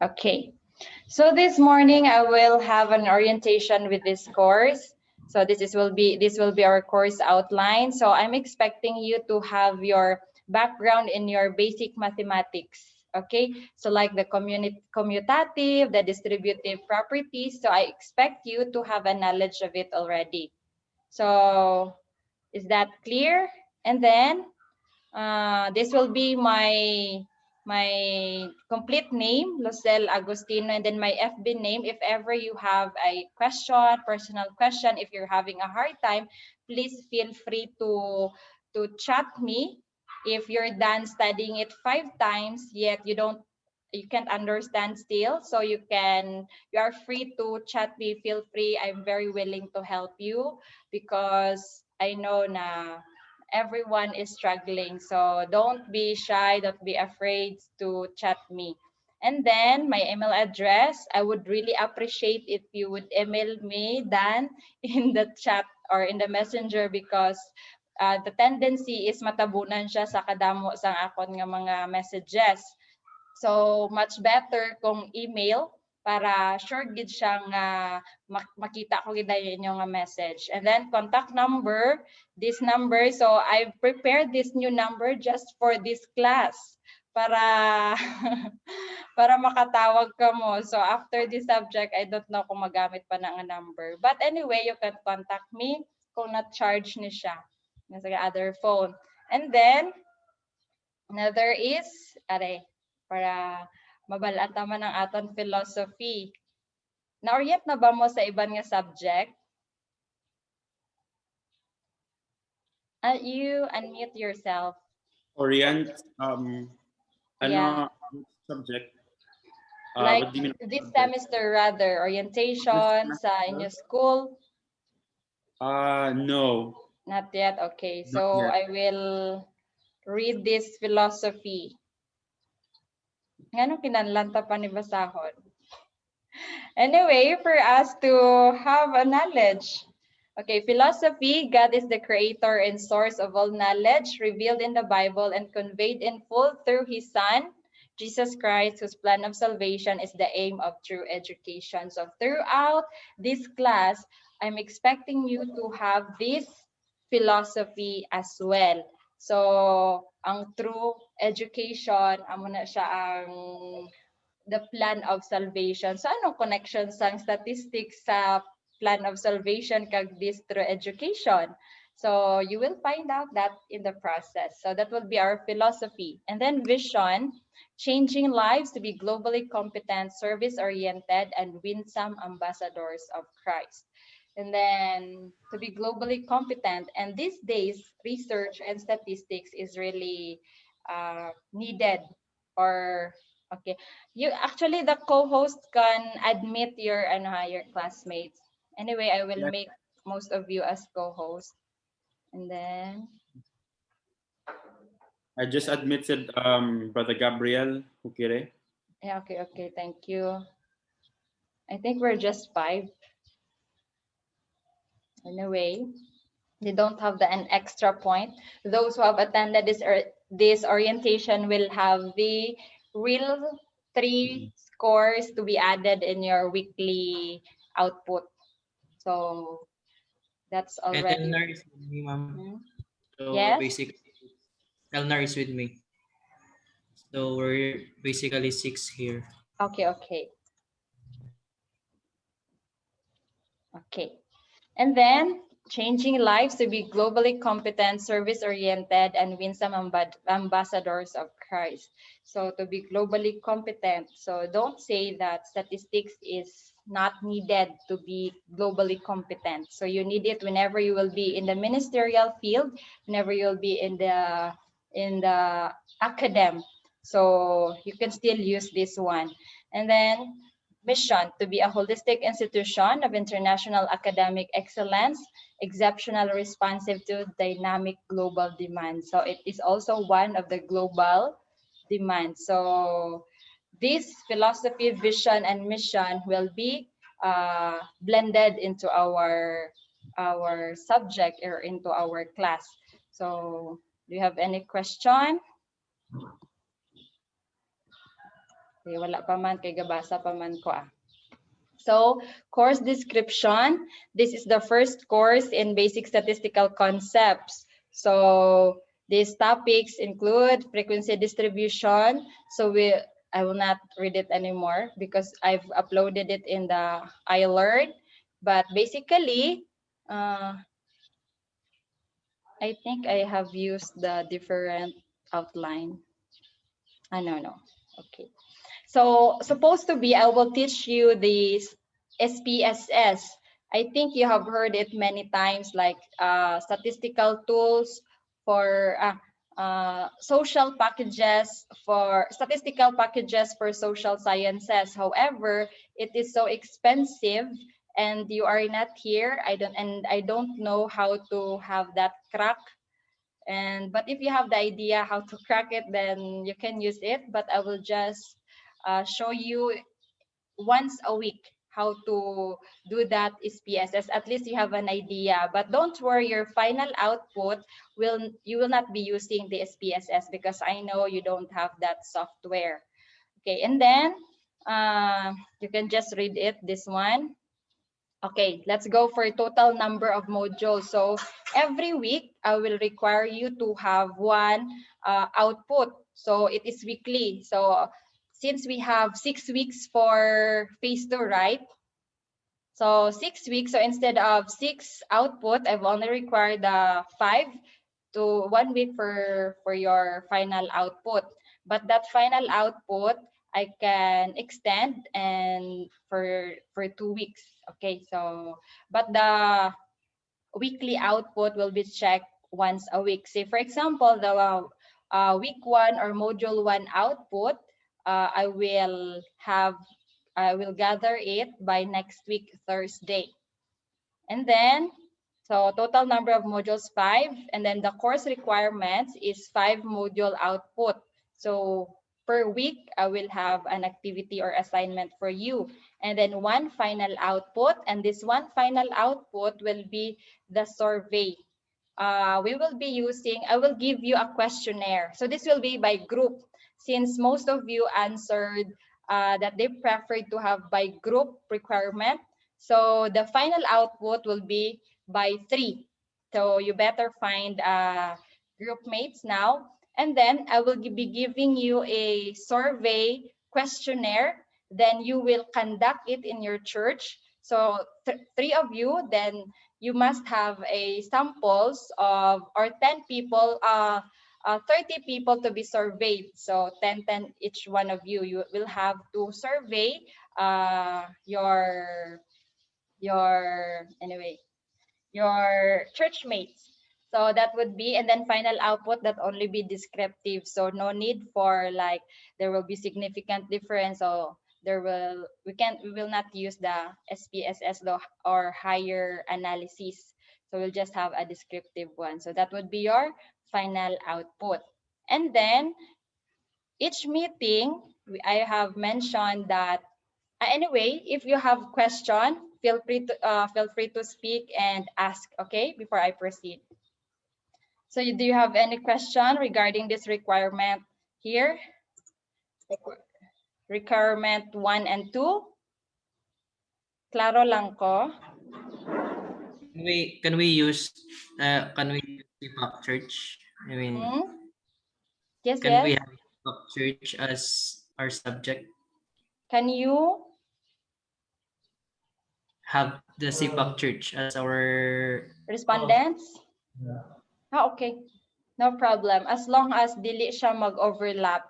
Okay. So this morning I will have an orientation with this course. So this will be our course outline. So I'm expecting you to have your background in your basic mathematics. Okay, so like the commutative, the distributive properties. So I expect you to have a knowledge of it already. So is that clear? And then this will be my complete name, Lucel Agostino, and then my FB name. If ever you have a question, personal question, if you're having a hard time, please feel free to chat me. If you're done studying it 5 times, yet you can't understand still, so you are free to chat me. Feel free. I'm very willing to help you because I know na everyone is struggling. So don't be shy, don't be afraid to chat me. And then my email address, I would really appreciate if you would email me Dan in the chat or in the messenger because the tendency is matabunan siya sa kadamo sang akon nga mga messages. So much better kung email para sure gid siya nga makita ko gid inyo nga message. And then contact number, this number. So I've prepared this new number just for this class para para makatawag ka mo. So after this subject, I don't know kung magamit pa na nga number. But anyway, you can contact me kung na-charge ni siya sa other phone. And then another is para mabalata man ang aton philosophy. Na-orient na ba mo sa iban nga subject? You unmute yourself. Orient, Yeah. subject? Like What do you mean this subject? semester rather, orientation sa inyo school? No. Not yet. Okay. Not So yet. I will read this philosophy. Ngano kinahanglan ta pa ni basahon? Anyway, for us to have a knowledge. Okay, philosophy, God is the creator and source of all knowledge revealed in the Bible and conveyed in full through his Son, Jesus Christ, whose plan of salvation is the aim of true education. So throughout this class, I'm expecting you to have this philosophy as well. So, ang true education, amo na siya ang the plan of salvation. So anong connection sang statistics sa plan of salvation kag this through education? So you will find out that in the process. So that will be our philosophy. And then vision, changing lives to be globally competent, service-oriented, and winsome ambassadors of Christ. And then to be globally competent. And these days, research and statistics is really needed or okay. You actually the co-host can admit your your classmates. Anyway, I will Yes. make most of you as co-host. And then I just admitted Brother Gabriel Ukire. yeah, okay, thank you. I think we're just 5. Anyway, they don't have an extra point. Those who have attended this orientation will have the real 3 scores to be added in your weekly output. So that's And already. Elnar is with me, ma'am. So Yes. basically, Elnar is with me. So we're basically 6 here. Okay. And then changing lives to be globally competent, service-oriented, and winsome ambassadors of Christ. So to be globally competent. So don't say that statistics is not needed to be globally competent. So you need it whenever you will be in the ministerial field, whenever you'll be in the academy. So you can still use this one. And then mission to be a holistic institution of international academic excellence, exceptionally responsive to dynamic global demand. So it is also one of the global demands. So this philosophy, vision, and mission will be blended into our subject or into our class. So do you have any question? Okay, wala pa man kay gabasa pa man ko ah. So, course description. This is the first course in basic statistical concepts. So, these topics include frequency distribution. So, I will not read it anymore because I've uploaded it in the iLearn. But basically, I think I have used the different outline. No. Okay. So supposed to be, I will teach you the SPSS. I think you have heard it many times, like statistical tools for social packages for statistical packages for social sciences. However, it is so expensive, and you are not here. I don't know how to have that crack. But if you have the idea how to crack it, then you can use it. But I will just show you once a week how to do that SPSS. At least you have an idea. But don't worry, your final output you will not be using the SPSS because I know you don't have that software. Okay, and then you can just read it, this one. Okay, let's go for a total number of modules. So every week, I will require you to have one output. So it is weekly. So since we have 6 weeks for phase 2, right? So 6 weeks. So instead of 6 output, I've only required 5 to 1 week for your final output. But that final output, I can extend and for 2 weeks. Okay, so but the weekly output will be checked once a week. Say for example, the week 1 or module 1 output, I will gather it by next week Thursday. And then, so total number of modules 5, and then the course requirements is 5 module output. So per week, I will have an activity or assignment for you. And then one final output, and this one final output will be the survey. I will give you a questionnaire. So this will be by group, since most of you answered that they prefer to have by group requirement. So the final output will be by 3. So you better find group mates now. And then I will be giving you a survey questionnaire. Then you will conduct it in your church. So 3 of you, then you must have a samples of, or 10 people, 30 people to be surveyed. So 10 each one of you. You will have to survey your church mates. So that would be, and then final output that only be descriptive. So no need for like there will be significant difference. So we will not use the SPSS or higher analysis. So we'll just have a descriptive one. So that would be your final output. And then each meeting, I have mentioned that anyway, if you have question, feel free to speak and ask, okay, before I proceed. So do you have any question regarding this requirement here? Requirement 1 and 2? Klaro lang ko? Can we use CPAC Church? I mean, Yes, can we yes. have CPAC Church as our subject? Can you Have the CPAC Church as our respondents? Okay. No problem. As long as dili siya mag-overlap.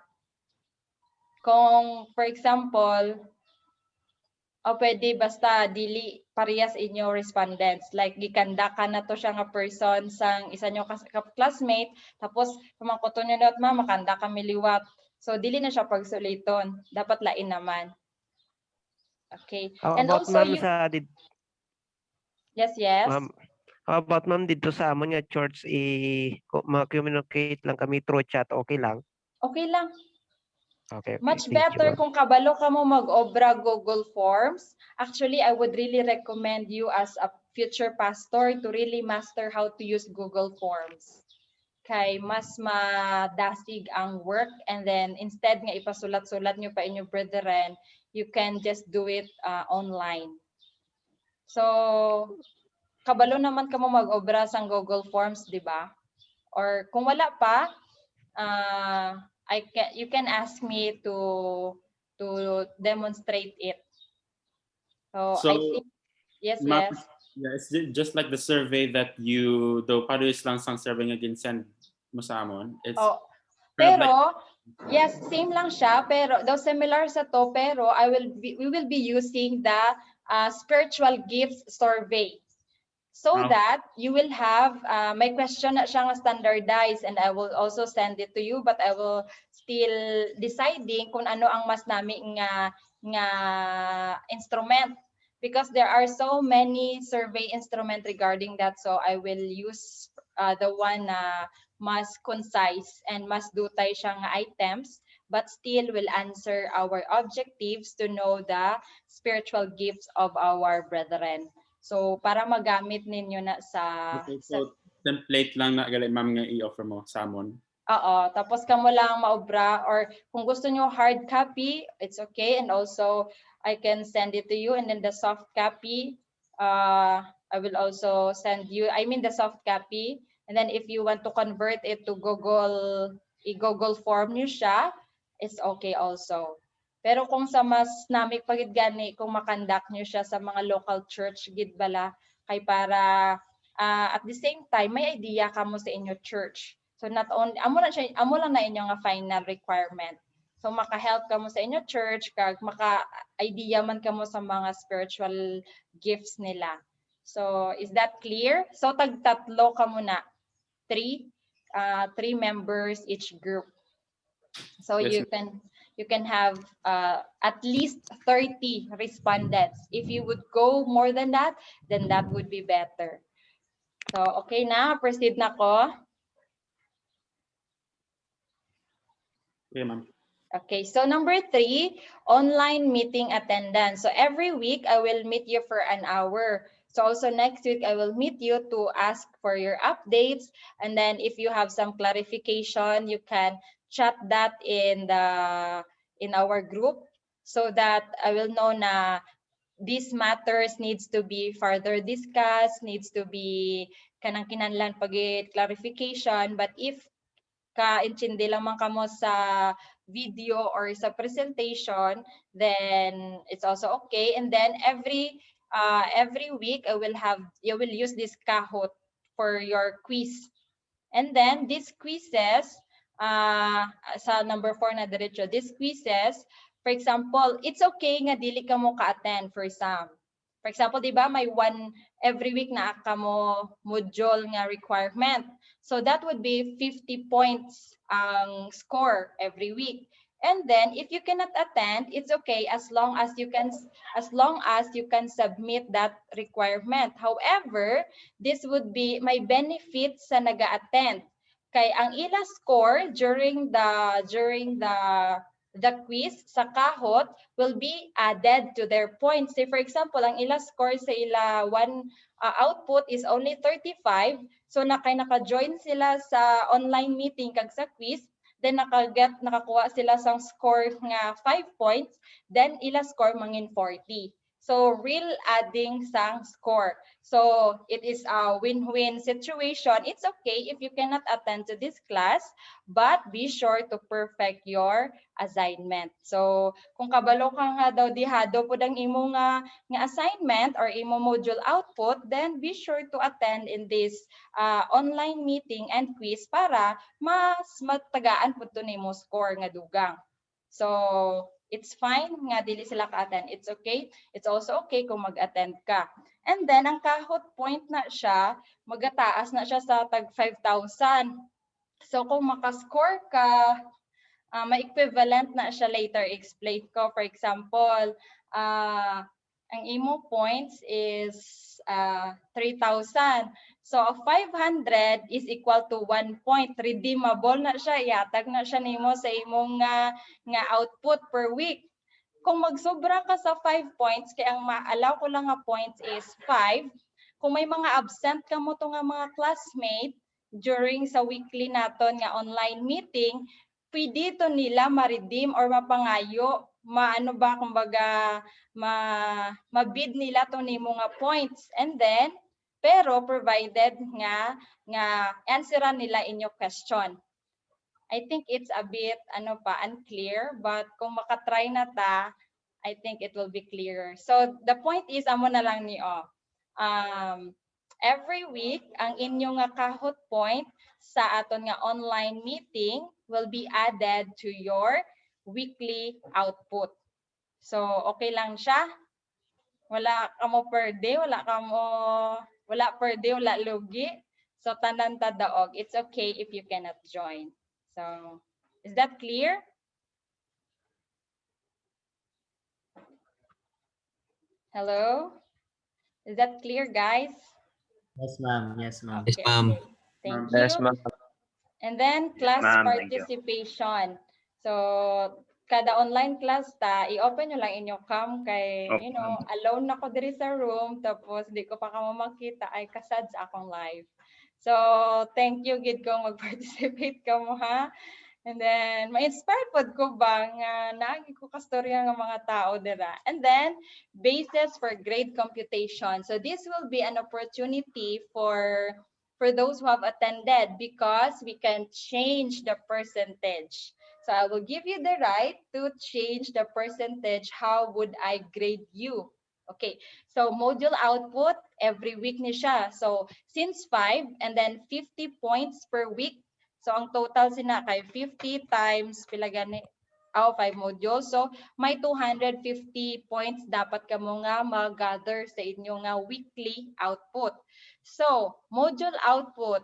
Kung, for example, o pwede basta dili parehas inyo respondents. Like gikanda ka na to siya nga person sang isa nyo classmate, tapos pamangkoton nyo na ma makanda kami liwat. So dili na siya pagsuliton. Dapat lain naman. Okay. How And about also ma'am you Yes, yes. ma'am, how about ma'am dito sa amon nga church ma-communicate lang kami through chat, okay lang? Okay lang. Okay, Much thank you better ma'am. kung kabalo ka mo mag-obra Google Forms. Actually, I would really recommend you as a future pastor to really master how to use Google Forms. kay mas madasig ang work, and then instead nga ipasulat-sulat nyo pa inyong brethren, you can just do it online. So, kabalo naman kamo mag-obra sang Google Forms, di ba? Or kung wala pa, you can ask me to demonstrate it. So, I So, think, yes, ma'am, yes. yeah, it's just like the survey that you, the pares lang sang survey nga ginsend mo sa amon. It's Oh, kind of like, pero, yes, same lang siya, pero though similar sa to, pero we will be using the spiritual gifts survey. So that you will have my question na siya nga standardized, and I will also send it to you, but I will still deciding kung ano ang mas nami nga instrument, because there are so many survey instrument regarding that. So I will use the one na mas concise and mas dutay siya nga items, but still will answer our objectives to know the spiritual gifts of our brethren. So, para magamit ninyo na sa template lang na gali ma'am nga i-offer mo sa amon. Oo, tapos kamo lang maobra, or kung gusto nyo hard copy, it's okay, and also I can send it to you, and then the soft copy, I will also send you, the soft copy, and then if you want to convert it to Google form nyo siya, it's okay also. Pero kung sa mas namik pagid gani, kung makandak nyo siya sa mga local church gid bala, kay para at the same time may idea kamo sa inyo church. So not only amo lang na inyo nga final requirement. So maka-help kamo sa inyo church, kag maka-idea man kamo sa mga spiritual gifts nila. So is that clear? So tag-tatlo kamo na. Three members each group. So Yes, you can have at least 30 respondents. If you would go more than that, then that would be better. So okay na, proceed na ko. okay, ma'am. Okay, so number 3, online meeting attendance. So every week I will meet you for an hour. So also next week I will meet you to ask for your updates, and then if you have some clarification, you can chat that in our group, so that I will know na these matters needs to be further discussed, needs to be kanang kinahanglan pagit clarification. But if ka-intindi lang man kamo sa video or sa presentation, then it's also okay. And then every week you will use this Kahoot for your quiz. And then these quizzes, sa number 4 na diretso, these quizzes, for example, it's okay nga dili ka mo ka-attend for some. For example, di ba may one every week na kamo module nga requirement. So that would be 50 points ang score every week. And then if you cannot attend, it's okay as long as you can submit that requirement. However, this would be may benefit sa naga-attend. Kay ang ila score during the quiz sa Kahoot will be added to their points. Say for example, ang ila score sa ila one output is only 35. So naka-join sila sa online meeting kag sa quiz, then nakakuha sila sang score nga 5 points, then ila score mangin 40. So real adding sang score. So it is a win-win situation. It's okay if you cannot attend to this class, but be sure to perfect your assignment. So kung kabalo ka nga daw dihado pud ang imo nga assignment or imo module output, then be sure to attend in this online meeting and quiz para mas matagaan pud to nimo score nga dugang. So it's fine nga dili sila ka-attend. It's okay. It's also okay kung mag-attend ka. And then ang Kahoot point na siya, magataas na siya sa tag 5,000. So kung makascore ka, ma-equivalent na siya later. Explain ko. For example, ang imo points is 3,000. So 500 is equal to 1 point. Redeemable na siya. Iatag na siya nimo sa imong nga output per week. Kung magsobra ka sa 5 points, kaya ang ma-allow ko lang nga points is 5. Kung may mga absent ka mo to nga mga classmate, during sa weekly naton nga online meeting, pwede to nila ma-redeem or mapangayo, maano ba kumbaga mabid nila to nimo nga points, and then pero provided nga answeran nila inyo question. I think it's a bit unclear, but kung makatry na ta, I think it will be clearer. So the point is amo na lang ni every week ang inyong nga kahot point sa aton nga online meeting will be added to your weekly output. So okay lang siya? Wala ka mo per day, wala per day, wala lugi. So tanan ta daog. It's okay if you cannot join. So is that clear? Hello? Is that clear, guys? Yes, ma'am. Yes, ma'am. Okay, okay. Thank you. Yes, ma'am. And then class ma'am. Thank you. participation. So kada online class ta, i-open nyo lang inyong cam kay, Okay. alone na ko diri sa room, tapos di ko pa kamo makita, ay kasad sa akong live. So thank you gid kong mag-participate ka mo ha. And then, ma-inspired pod ko ba nga naagi ko kastorya nga mga tao dira. And then, basis for grade computation. So this will be an opportunity for those who have attended because we can change the percentage. So I will give you the right to change the percentage. How would I grade you? Okay, so module output, every week ni siya. So since 5 and then 50 points per week. So ang total sina kay 50 times pila gani 5 modules. So may 250 points dapat kamo nga mag-gather sa inyo nga weekly output. So module output,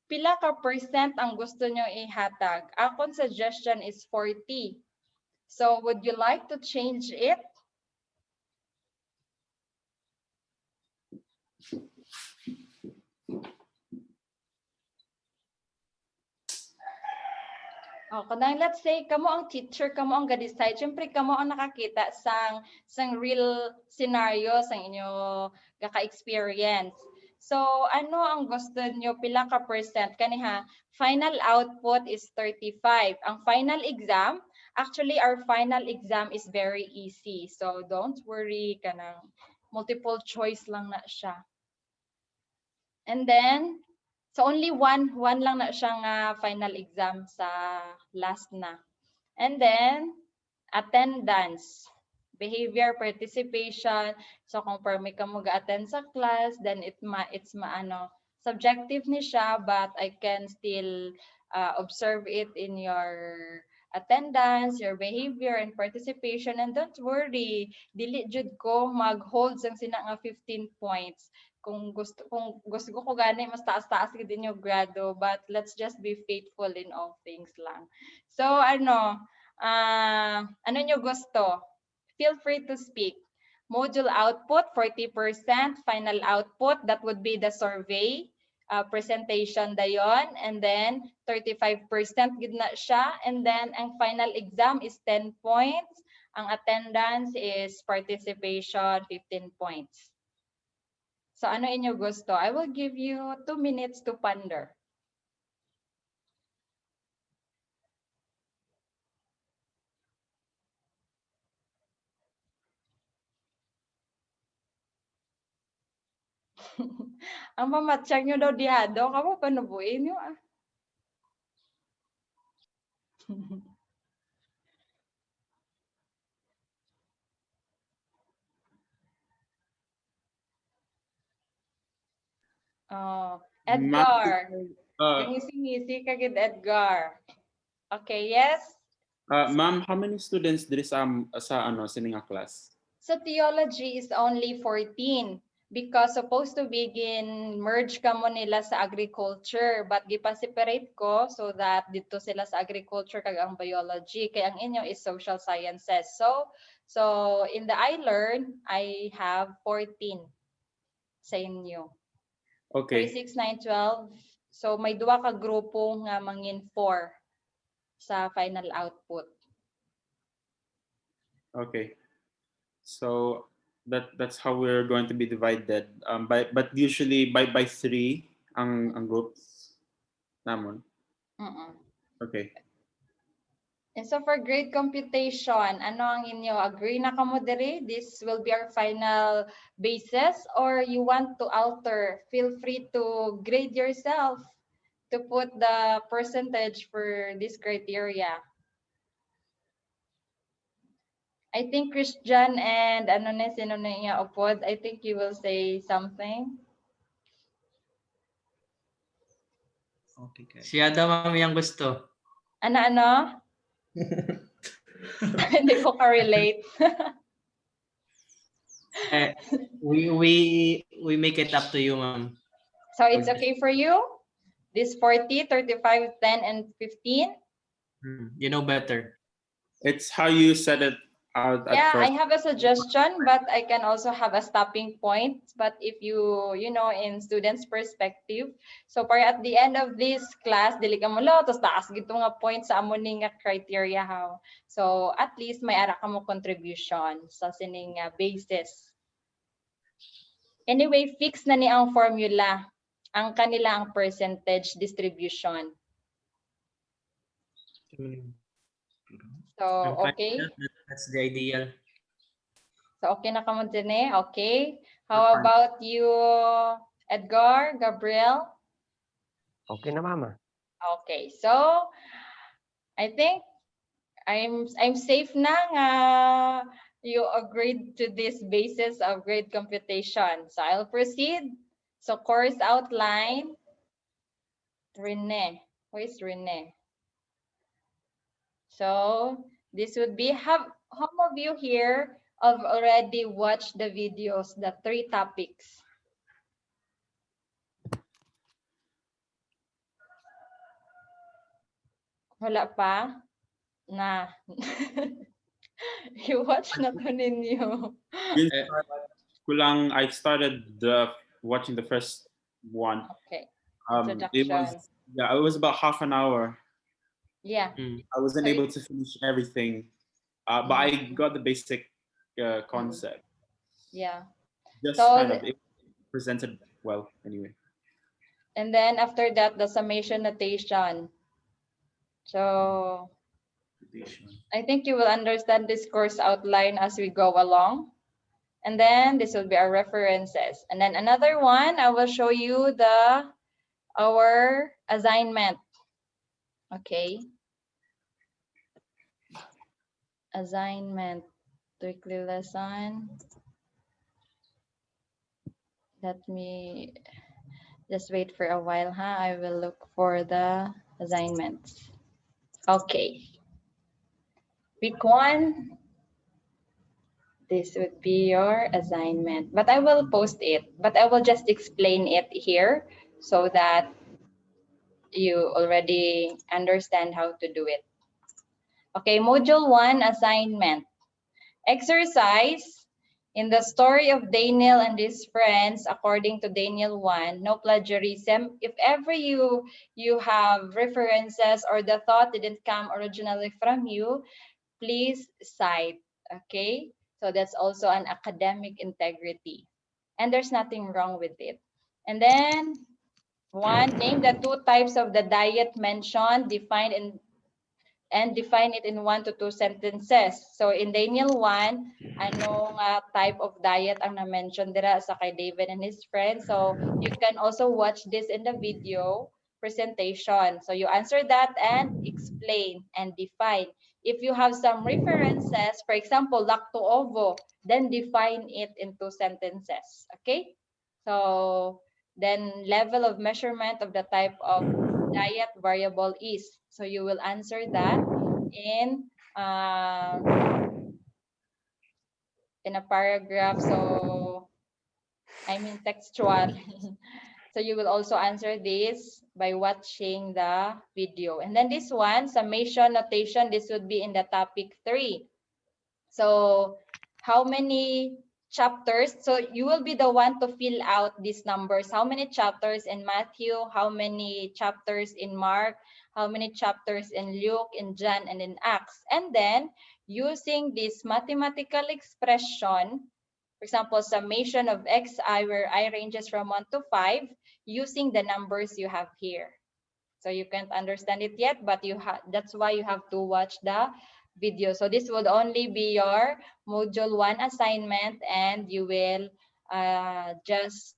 pila ka percent ang gusto nyo ihatag? Akong suggestion is 40. So would you like to change it? Kanang let's say kamo ang teacher, kamo ang ga-decide. Syempre kamo ang nakakita sang real scenario sang inyo gaka-experience. So ano ang gusto nyo, pila ka percent kaniha? Final output is 35. Ang final exam, actually our final exam is very easy. So don't worry, kanang multiple choice lang na siya. And then so only one lang na siya nga final exam sa last na. And then attendance, behavior, participation. So kung permi ka mo ga-attend sa class, then it's subjective ni siya, but I can still observe it in your attendance, your behavior, and participation. And don't worry, dili jud ko mag-hold sang sina nga 15 points. Kung gusto ko gani mas taas-taas gid inyo grado, but let's just be faithful in all things lang. So ano nyo gusto? Feel free to speak. Module output 40%, final output that would be the survey presentation dayon, and then 35% gid na siya, and then ang final exam is 10 points, ang attendance is participation 15 points. So ano inyo gusto? I will give you 2 minutes to ponder. Ang mamatsyag nyo daw dihado, kamo panubuin nyo ah. Edgar. Ngisi-ngisi kagid Edgar. Okay, yes? Ma'am, how many students diri sa sining class? So theology is only 14 because supposed to begin merge kamo nila sa agriculture, but gipa-separate ko so that dito sila sa agriculture kag ang biology, kay ang inyo is social sciences. So in the iLearn, I have 14 sa inyo. Okay. 3, 6, 9, 12. So may duwa ka grupo nga mangin 4 sa final output. Okay. So that's how we're going to be divided. But usually by 3 ang groups. Namon. Mm-mm. Okay. And so for grade computation, ano ang inyo? Agree na kamo diri? This will be our final basis, or you want to alter? Feel free to grade yourself to put the percentage for this criteria. I think Christian and ano na sino na iya upod, I think you will say something. Okay, guys. Si Ada ma'am yung gusto. Ano? Hindi ko ka-relate. Eh, we make it up to you, ma'am. So it's okay for you? This 40, 35, 10, and 15? You know better. It's how you set it out at Yeah, I first. have a suggestion, but I can also have a stopping point. But if you know, in students' perspective, so para at the end of this class, dili ka mo lo, tapos taas gito nga point sa amo ning nga criteria how. So at least may ara ka mo contribution sa sining basis. Anyway, fix na ni ang formula, ang kanila ang percentage distribution. So, I'm fine with okay. that. That's the ideal. So, okay na ka mo din eh. Okay. How about you, Edgar, Gabriel? Okay na, mama. Okay. So, I think I'm safe na nga you agreed to this basis of grade computation. So, I'll proceed. So, course outline. Rene. Who is Rene? So, this would be, how of you here have already watched the videos, the 3 topics? Wala pa? Na. You watch na to ninyo. Kulang, I started watching the first one. Okay. It was about half an hour. Yeah. I wasn't able to finish everything, but I got the basic concept. Yeah. Just So kind of it presented well anyway. And then after that, the summation notation. So I think you will understand this course outline as we go along. And then this will be our references. And then another one, I will show you our assignment. Okay. Assignment, weekly lesson. Let me just wait for a while, huh? I will look for the assignments. Okay. Week 1. This would be your assignment, but I will post it, but I will just explain it here so that you already understand how to do it. Okay, module 1 assignment. Exercise. In the story of Daniel and his friends, according to Daniel 1, no plagiarism. If ever you have references or the thought didn't come originally from you, please cite, okay? So that's also an academic integrity. And there's nothing wrong with it. And then, 1, name the 2 types of the diet mentioned, define it in 1 to 2 sentences. So in Daniel 1, anong type of diet ang na-mention dira sa kay David and his friends. So you can also watch this in the video presentation. So you answer that and explain and define. If you have some references, for example, lacto ovo, then define it in 2 sentences. Okay? So then level of measurement of the type of diet variable is. So you will answer that in a paragraph. So I mean textual. So you will also answer this by watching the video. And then this one, summation notation, this would be in the topic 3. So how many chapters? So you will be the one to fill out these numbers. How many chapters in Matthew? How many chapters in Mark? How many chapters in Luke, in John, and in Acts? And then using this mathematical expression, for example, summation of xi, where I ranges from 1 to 5, using the numbers you have here. So you can't understand it yet, but that's why you have to watch the video. So this would only be your module 1 assignment, and you will just,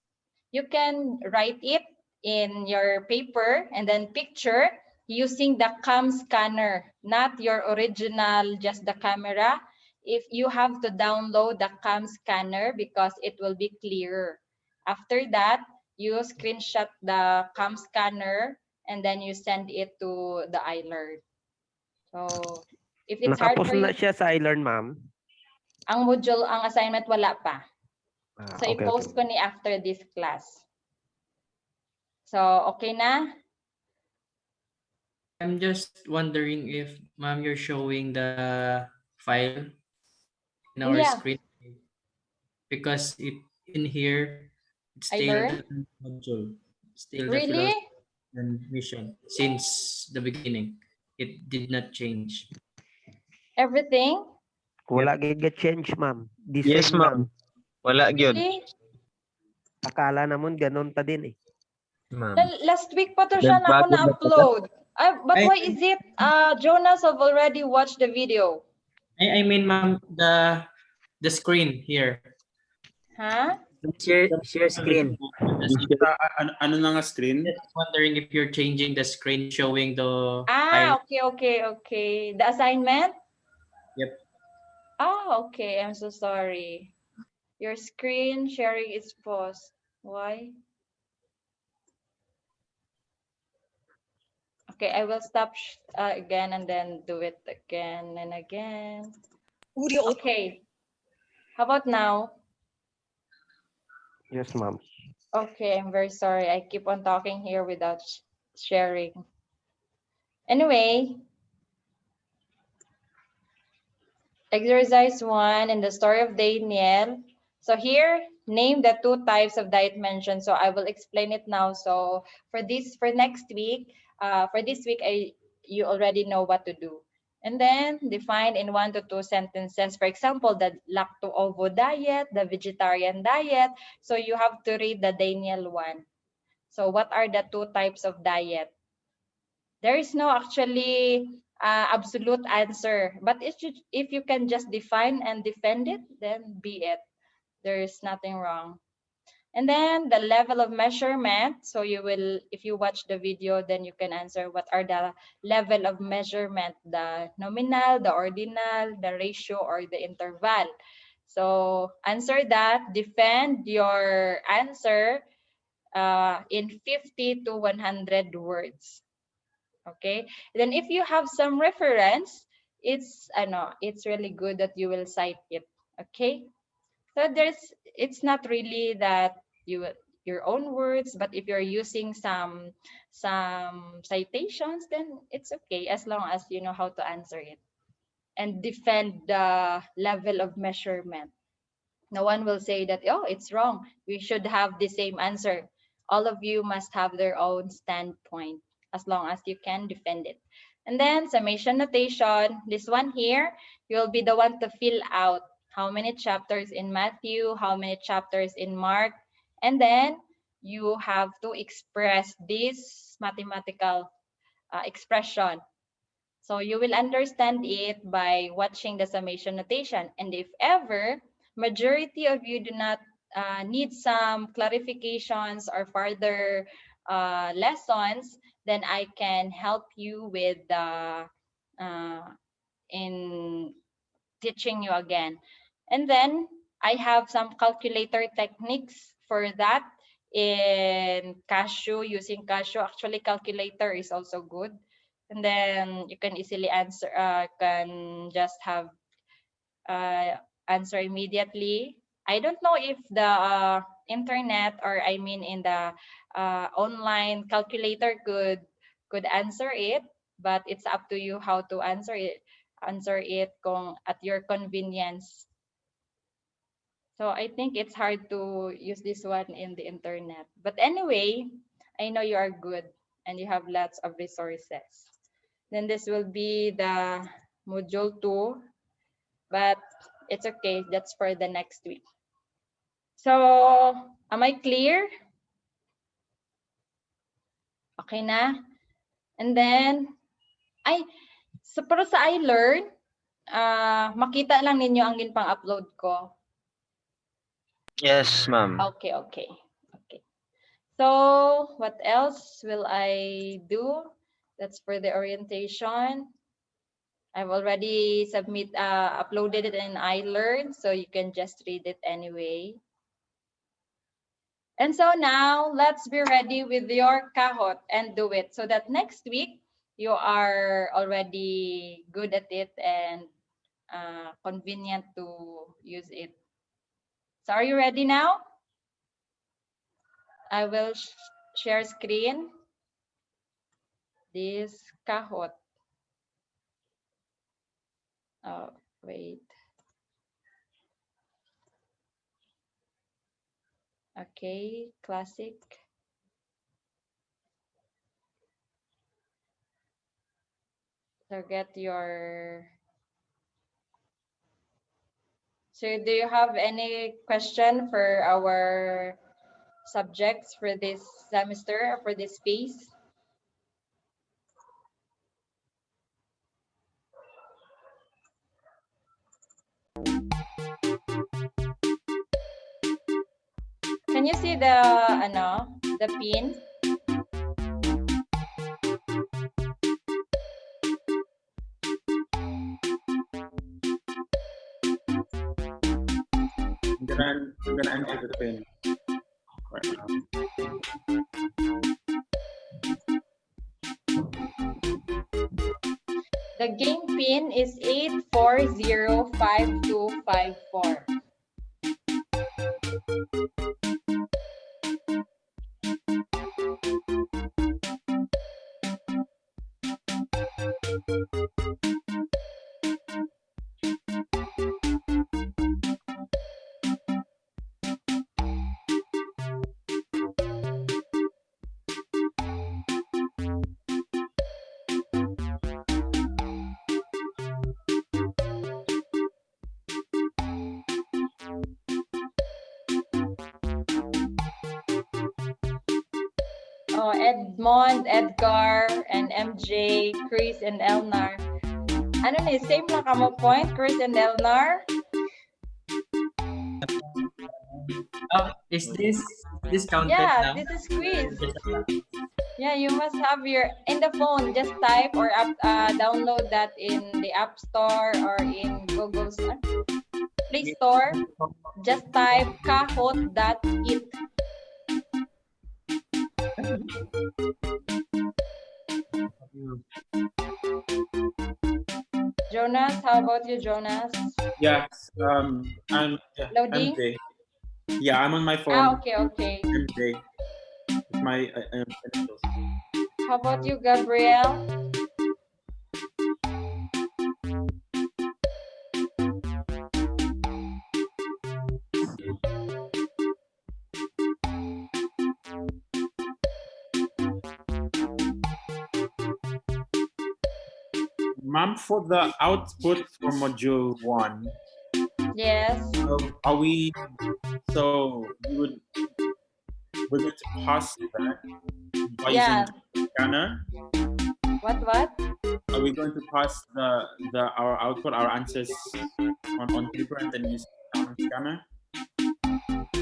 you can write it in your paper and then picture using the cam scanner, not your original, just the camera. If you have to download the cam scanner because it will be clearer. After that, you screenshot the cam scanner and then you send it to the iLearn. So if it's hard Nakapos for na you, siya sa iLearn, ma'am. ang module, ang assignment wala pa. So Okay, i-post okay. ko ni after this class. So okay na? I'm just wondering if, ma'am, you're showing the file in our Yeah. screen, because it in here it's I still learned. the module, still the Really? philosophy and mission since the beginning. It did not change. Everything? Wala change, ma'am. The Yes, same lang. ma'am. Wala gyud. Really? Akala namon ganun ta din eh. Ma'am. Last week pa to siya na ako Nagbago na pala. na-upload. But I- why is it Jonas have already watched the video? I mean, ma'am, the screen here. Huh? Share screen. Ano na nga screen? Just wondering if you're changing the screen showing the file. Okay. The assignment? Yep. Okay. I'm so sorry. Your screen sharing is paused. Why? Okay, I will stop again and then do it again and again. Okay. How about now? Yes, ma'am. Okay, I'm very sorry. I keep on talking here without sharing. Anyway, exercise 1 in the story of Daniel. So here, name the 2 types of diet mentioned. So I will explain it now. So for next week, you already know what to do. And then define in 1 to 2 sentences. For example, the lacto-ovo diet, the vegetarian diet. So you have to read the Daniel one. So what are the 2 types of diet? There is no actually absolute answer, but if you can just define and defend it, then be it. There is nothing wrong. And then the level of measurement. So you will, if you watch the video, then you can answer what are the level of measurement, the nominal, the ordinal, the ratio, or the interval. So answer that, defend your answer in 50 to 100 words. Okay, then if you have some reference, it's really good that you will cite it. Okay, so it's not really that your own words, but if you're using some citations, then it's okay, as long as you know how to answer it and defend the level of measurement. No one will say that, oh, it's wrong, we should have the same answer. All of you must have their own standpoint, as long as you can defend it. And then summation notation, this one here, you'll be the one to fill out how many chapters in Matthew, how many chapters in Mark, and then you have to express this mathematical expression. So you will understand it by watching the summation notation. And if ever majority of you do not need some clarifications or further lessons, then I can help you with in teaching you again. And then I have some calculator techniques for that in Casio, using Casio. Actually, calculator is also good. And then you can easily answer, can just have answer immediately. I don't know if the internet, or I mean in the online calculator could answer it, but it's up to you how to answer it. Answer it at your convenience. So I think it's hard to use this one in the internet. But anyway, I know you are good and you have lots of resources. Then this will be the module 2, but it's okay. That's for the next week. So, am I clear? Okay na? And then, pero sa iLearn, makita lang ninyo ang ginpang-upload ko. Yes, ma'am. Okay. So, what else will I do? That's for the orientation. I've already uploaded it in iLearn, so you can just read it anyway. And so now, let's be ready with your kahot and do it so that next week, you are already good at it and convenient to use it. So are you ready now? I will share screen. This kahot. Oh, wait. Okay, classic. So get your... So do you have any question for our subjects for this semester or for this phase? Can you see the pin? I'm gonna enter the pin right now. The game pin is 8405254. Oh, Edmond, Edgar, and MJ, Chris, and Elnar. Ano ni, same lang kamo point, Chris and Elnar? Is this counted Yeah, now? this is quiz. Yeah, you must have in the phone, just type or download that in the App Store or in Google's Play Store. Just type kahot.it. Jonas, how about you, Jonas? Yes. I'm Loading? MJ. Yeah, I'm on my phone. Okay. MJ. It's my initials. How about you, Gabriel? Ma'am, for the output for module 1, Yes. are we? So we're going to pause that by Yeah. using scanner. What? Are we going to pass our output, our answers on paper and then use scanner?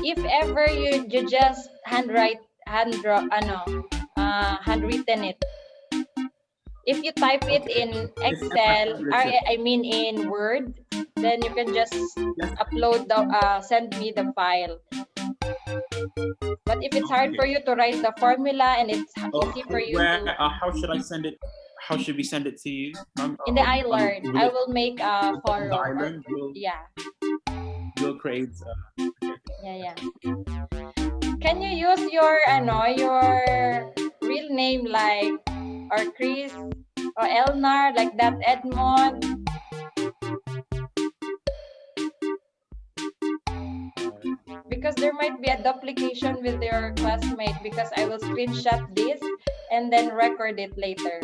If ever you just handwritten it. If you type it in Excel, I mean in Word, then you can just upload send me the file. But if it's hard for you to write the formula and it's easy for you to... How should I send it? How should we send it to you? In the iLearn, I will make a forum. The iLearn, you'll create. Yeah. Can you use your real name like or Chris or Elnar like that, Edmond? Because there might be a duplication with your classmate because I will screenshot this and then record it later.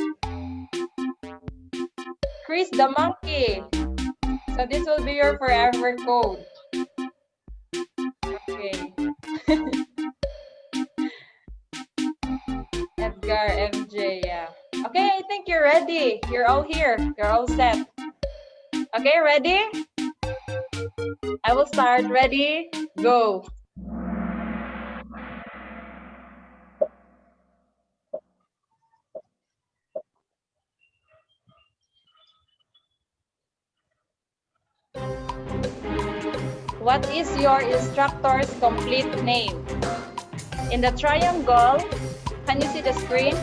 Chris the monkey. So this will be your forever code. Okay. Edgar, MJ, yeah. Okay. Okay, I think you're ready. You're all here. You're all set. Okay, ready? I will start. Ready? Go. What is your instructor's complete name? In the triangle, can you see the screen?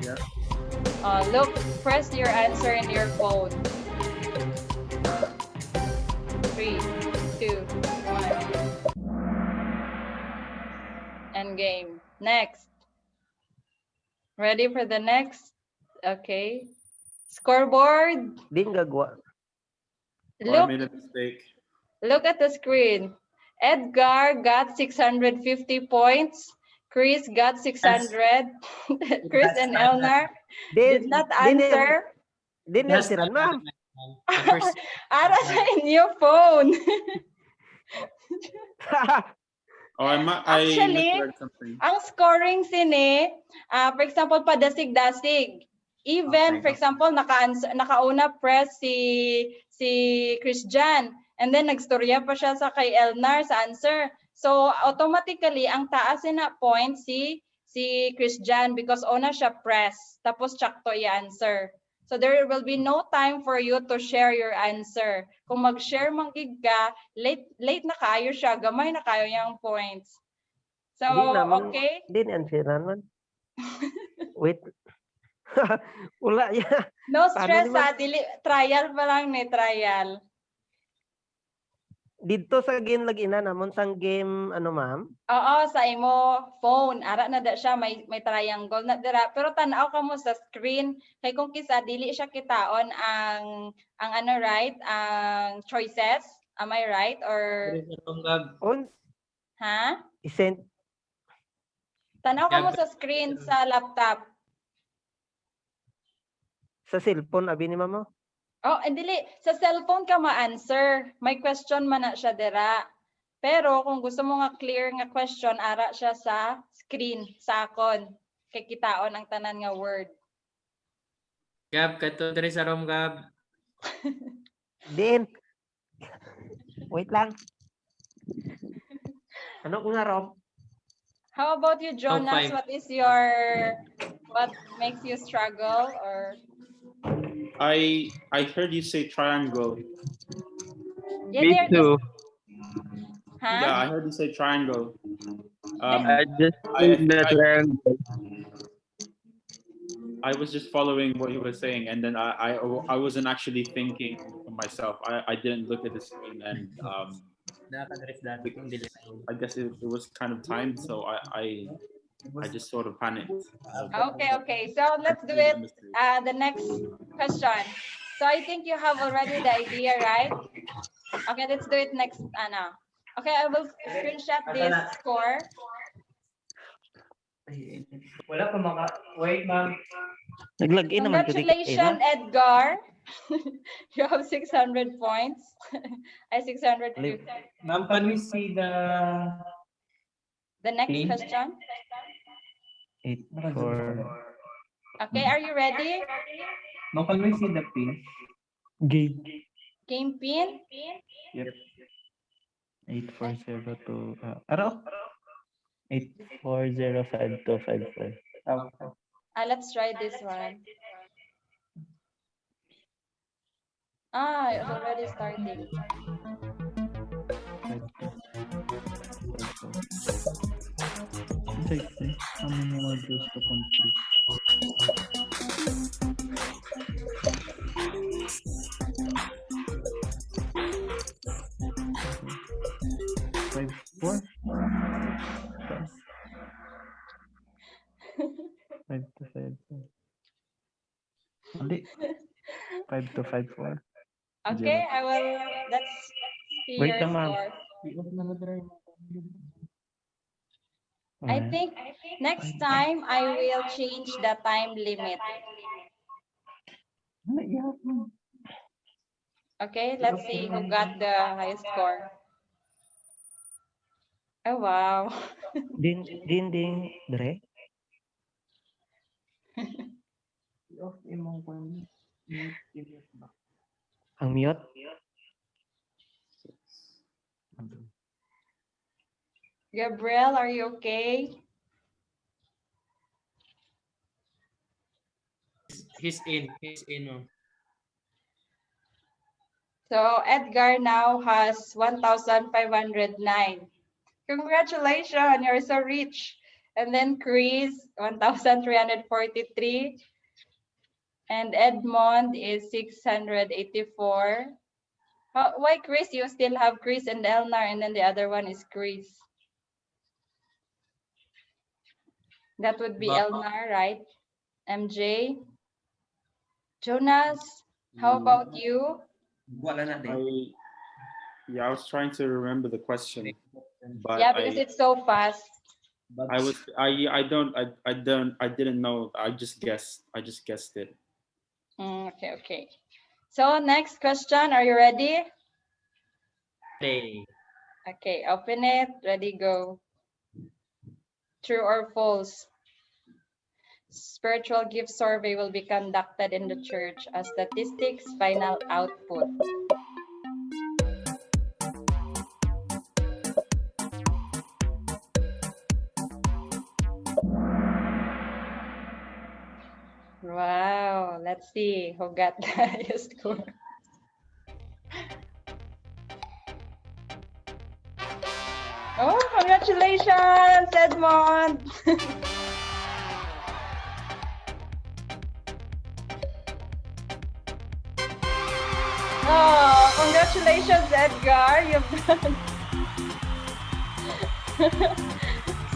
Yeah. Look, press your answer in your phone. 3, 2, 1. And game. Next. Ready for the next? Okay. Scoreboard. Din gagawa. Oh, I Look, made a mistake. look at the screen. Edgar got 650 points. Chris got 600. Chris and Elnar did not answer. Din That's answeran, not ma'am. the first. Ara sa inyo phone. Oh, I Actually, misread something. ang scoring sini, for example, padasig-dasig. Even, for example, nakauna press si Christian. And then, nagstorya pa siya sa kay Elnar sa answer. So, automatically, ang taas na point si Christian because una siya press. Tapos, tsakto i-answer. So, there will be no time for you to share your answer. Kung mag-share manggig ka, late na kayo siya, gamay na kayo yung points. So, Di naman, okay? din answeran man. Wait. Wala ya. No Paano stress naman? trial pa lang ni trial. Dito sa game lagi na namon sang game ano ma'am? Oo, sa imo phone, ara na da siya may triangle na dira. Pero tan-aw ka mo sa screen kay kung kisa dili siya kitaon ang ano right, ang choices. Am I right or On ha? isent Tan-aw ka mo sa screen sa laptop. sa cellphone abi ni mama. Oh, dili sa cellphone ka ma-answer. May question man na siya dira. Pero kung gusto mo nga clear nga question, ara siya sa screen, sa akon. Kay kitaon ang tanan nga word. Gab, kato diri sa room, Gab. Din. Wait lang. Ano ko nga Rob? How about you, Jonas? five. What makes you struggle or I heard you say triangle. yeah, Me they're too. huh? Yeah, I heard you say triangle. I just I- need the I- triangle. I was just following what you were saying, and then I wasn't actually thinking for myself. I didn't look at the screen, and I guess it was kind of timed, so I just sort of panicked. Okay. So let's do it. The next question. So I think you have already the idea, right? Okay, let's do it next, Anna. Okay, I will screenshot this score. Wala pa maka... Wait, ma'am. Nag-login naman ko Congratulations, Edgar. You have 600 points. I 650. Ma'am, can we see the... The next Pin? question. 8-4 Okay, are you ready? Ma'am, can we see the pin? game. Game pin. Yep. 8402 ano? 840525. Let's try this one. It's already starting. How many modules to complete? Five, four? Five to five, four. Hindi. 5 to 5, 4. Okay, I will. Let's see Wait your lang, ma'am. score. I think next time I will change the time limit. Okay, let's see who got the highest score. Oh wow. Din dire. I-off imong kung mute ba? Ang mute. Andun. Gabriel, are you okay? He's in. He's in. Oh. So Edgar now has 1,509. Congratulations, you're so rich. And then Chris, 1,343. And Edmond is 684. Why Chris? You still have Chris and Elnar, and then the other one is Chris. That would be Elnar, right? MJ. Jonas, how about you? I was trying to remember the question, but Yeah, because it's so fast. I didn't know. I just guessed it. Okay. So next question, are you ready? Play. Okay, open it, ready, go. True or false? Spiritual gift survey will be conducted in the church as statistics final output. Wow, let's see who got the highest score. Oh, congratulations, Edmond! Oh, congratulations, Edgar. You've done.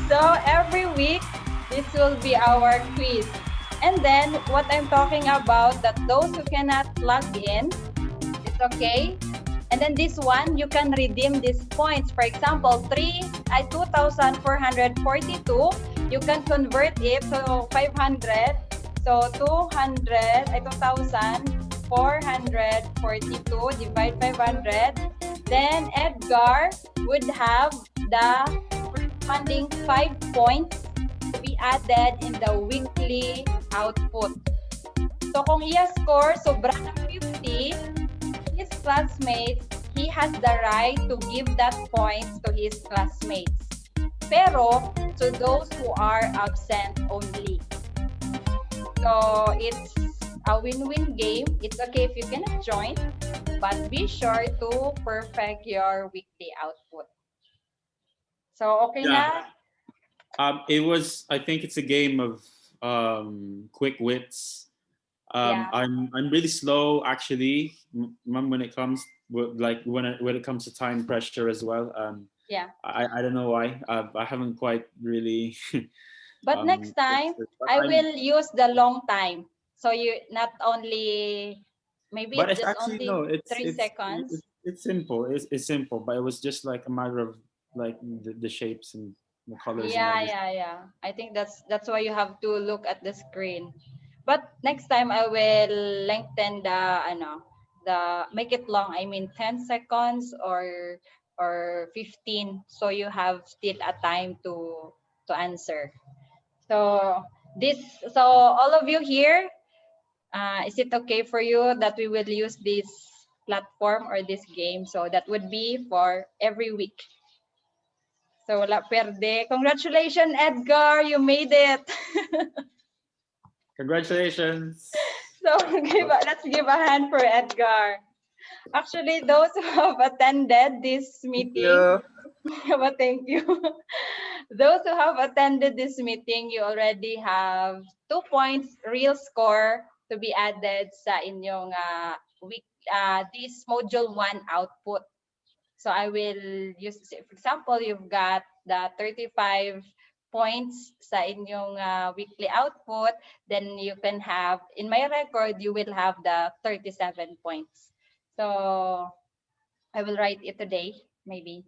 So every week, this will be our quiz. And then what I'm talking about, that those who cannot log in, it's okay. And then this one, you can redeem these points. For example, 2,442, you can convert it to 500. So 2,442 divide 500. Then Edgar would have the corresponding 5 points to be added in the weekly output. So kung i-score sobra ng 50, his classmates, he has the right to give that points to his classmates. Pero to those who are absent only. So it's a win-win game. It's okay if you cannot join, but be sure to perfect your weekly output. So okay na? It was. I think it's a game of quick wits. Yeah. I'm really slow actually. When it comes when it comes to time pressure as well. Yeah. I don't know why. I haven't quite really. But next time, I will use the long time. So you not only, maybe But it's it's just actually only no. It's 3 seconds. it's simple. It's simple, but it was just like a matter of like the shapes and the colors and everything. Yeah. I think that's why you have to look at the screen. But next time I will lengthen the make it long. I mean 10 seconds or 15, so you have still a time to answer. So all of you here, is it okay for you that we will use this platform or this game? So that would be for every week. So wala perde. Congratulations, Edgar. You made it. Congratulations. So let's give a hand for Edgar. Actually, those who have attended this meeting, but thank you. Those who have attended this meeting, you already have 2 points real score to be added sa inyong week this module 1 output. So I will use, for example, you've got the 35 points sa inyong weekly output, then you can have, in my record, you will have the 37 points. So I will write it today, maybe.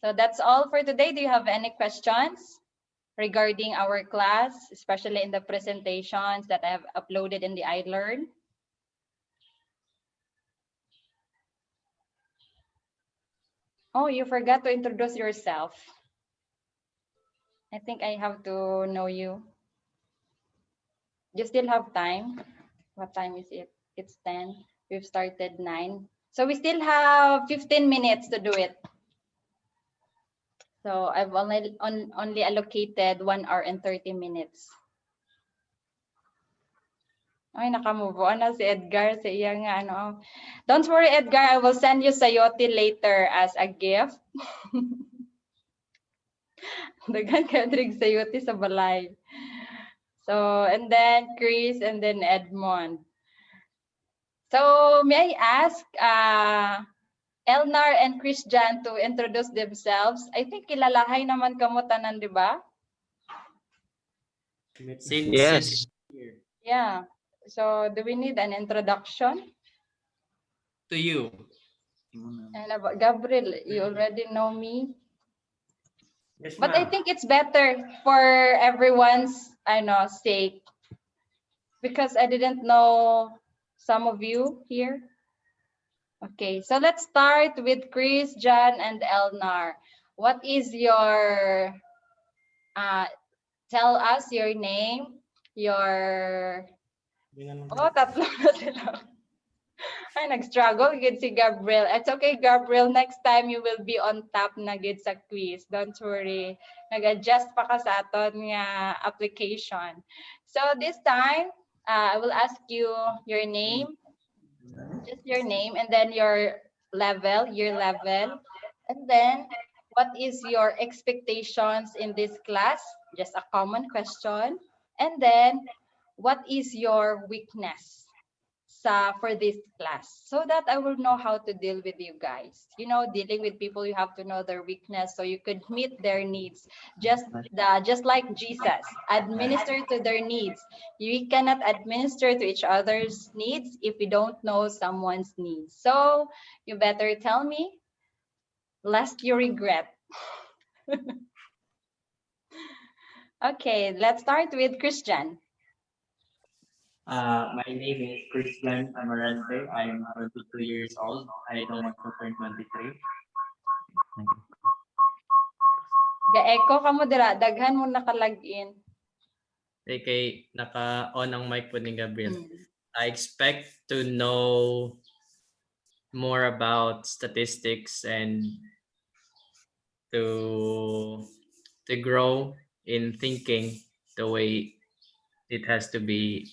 So that's all for today. Do you have any questions regarding our class, especially in the presentations that I have uploaded in the iLearn? Oh, you forgot to introduce yourself. I think I have to know you. You still have time. What time is it? It's 10. We've started 9. So we still have 15 minutes to do it. So I've only allocated 1 hour and 30 minutes. Ay, naka-move on na si Edgar sa iya nga ano. Don't worry, Edgar, I will send you sayote later as a gift. Daghan ka drink sayote sa balay. So, and then Chris, and then Edmond. So, may I ask Elnar and Christian to introduce themselves? I think kilalahay naman kamo tanan, di ba? Yes. Yeah. So, do we need an introduction? To you. And about Gabriel, you already know me. Yes, But I think it's better for everyone's sake, because I didn't know some of you here. Okay, so let's start with Chris, John, and Elnar. What is your, tell us your name, your, tatlo na sila. Ay, nag-struggle gid si Gabriel. It's okay, Gabriel. Next time you will be on top na gid sa quiz. Don't worry. Nag-adjust pa ka sa aton nga application. So this time, I will ask you your name, just your name, and then your level, and then what is your expectations in this class? Just a common question. And then, what is your weakness for this class, so that I will know how to deal with you guys. Dealing with people, you have to know their weakness so you could meet their needs. Just like Jesus, administer to their needs. We cannot administer to each other's needs if we don't know someone's needs. So you better tell me, lest you regret. Okay, let's start with Christian. My name is Christian Amarante. I am 22 years old. I don't want to turn 23. Ga-echo ka mo dira, daghan mo naka-login. Okay, naka-on ang mic po ni Gabriel. I expect to know more about statistics and to grow in thinking the way it has to be